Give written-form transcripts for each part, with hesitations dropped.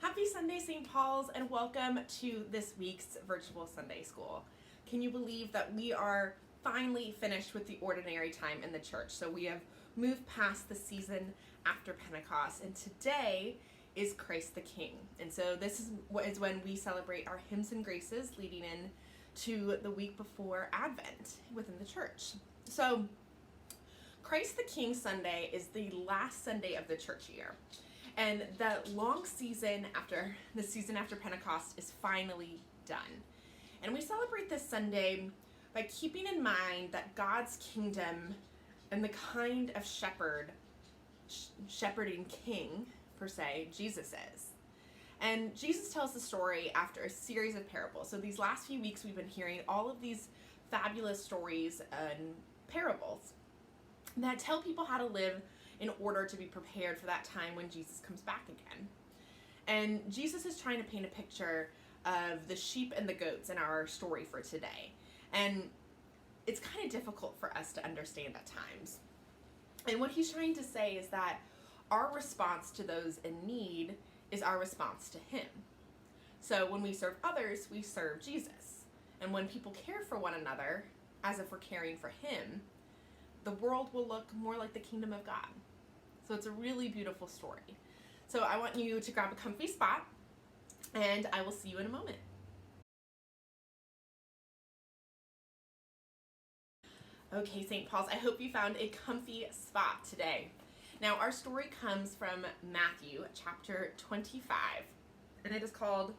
Happy Sunday, St. Paul's, and welcome to this week's virtual Sunday school. Can you believe that we are finally finished with the ordinary time in the church? So we have moved past the season after Pentecost, and today is Christ the King. And so this is when we celebrate our hymns and graces leading in to the week before Advent within the church. So Christ the King Sunday is the last Sunday of the church year. And the long season after Pentecost is finally done. And we celebrate this Sunday by keeping in mind that God's kingdom and the kind of shepherding king, per se, Jesus is. And Jesus tells the story after a series of parables. So these last few weeks we've been hearing all of these fabulous stories and parables that tell people how to live in order to be prepared for that time when Jesus comes back again. And Jesus is trying to paint a picture of the sheep and the goats in our story for today. And it's kind of difficult for us to understand at times. And what he's trying to say is that our response to those in need is our response to him. So when we serve others, we serve Jesus. And when people care for one another, as if we're caring for him, the world will look more like the kingdom of God. So it's a really beautiful story. So I want you to grab a comfy spot, and I will see you in a moment. Okay, St. Paul's, I hope you found a comfy spot today. Now, our story comes from Matthew chapter 25, and it is called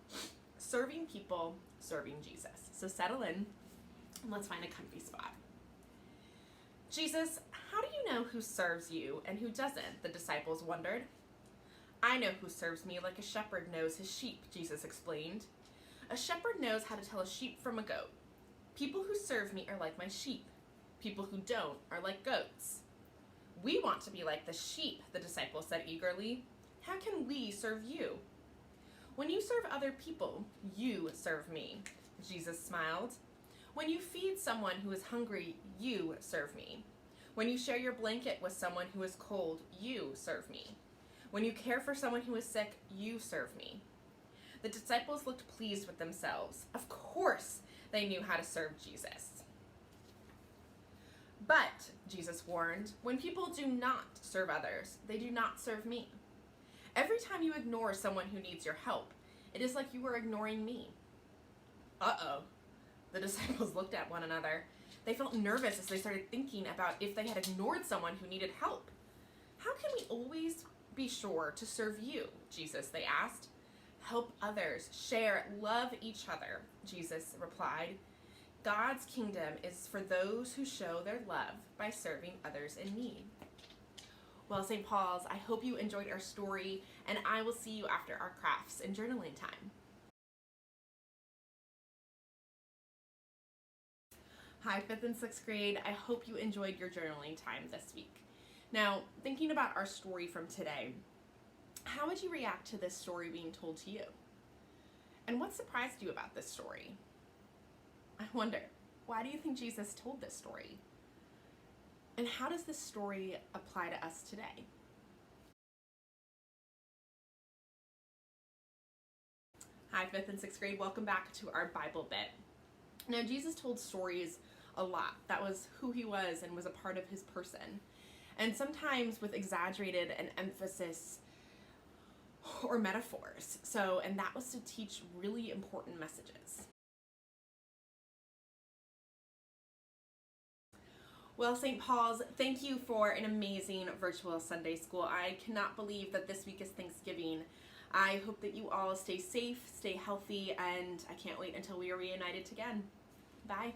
Serving People, Serving Jesus. So settle in, and let's find a comfy spot. Jesus, how do you know who serves you and who doesn't? The disciples wondered. I know who serves me like a shepherd knows his sheep, Jesus explained. A shepherd knows how to tell a sheep from a goat. People who serve me are like my sheep. People who don't are like goats. We want to be like the sheep, the disciples said eagerly. How can we serve you? When you serve other people, you serve me, Jesus smiled. When you feed someone who is hungry, you serve me. When you share your blanket with someone who is cold, you serve me. When you care for someone who is sick, you serve me. The disciples looked pleased with themselves. Of course, they knew how to serve Jesus. But, Jesus warned, when people do not serve others, they do not serve me. Every time you ignore someone who needs your help, it is like you are ignoring me. Uh-oh. The disciples looked at one another. They felt nervous as they started thinking about if they had ignored someone who needed help. How can we always be sure to serve you, Jesus, they asked. Help others, share, love each other, Jesus replied. God's kingdom is for those who show their love by serving others in need. Well, St. Paul's, I hope you enjoyed our story, and I will see you after our crafts and journaling time. Hi, 5th and 6th grade. I hope you enjoyed your journaling time this week. Now, thinking about our story from today, how would you react to this story being told to you? And what surprised you about this story? I wonder, why do you think Jesus told this story? And how does this story apply to us today? Hi, 5th and 6th grade. Welcome back to our Bible bit. Now, Jesus told stories a lot. That was who he was and was a part of his person. And sometimes with exaggerated and emphasis or metaphors. And that was to teach really important messages. Well, St. Paul's, thank you for an amazing virtual Sunday school. I cannot believe that this week is Thanksgiving. I hope that you all stay safe, stay healthy, and I can't wait until we are reunited again. Bye.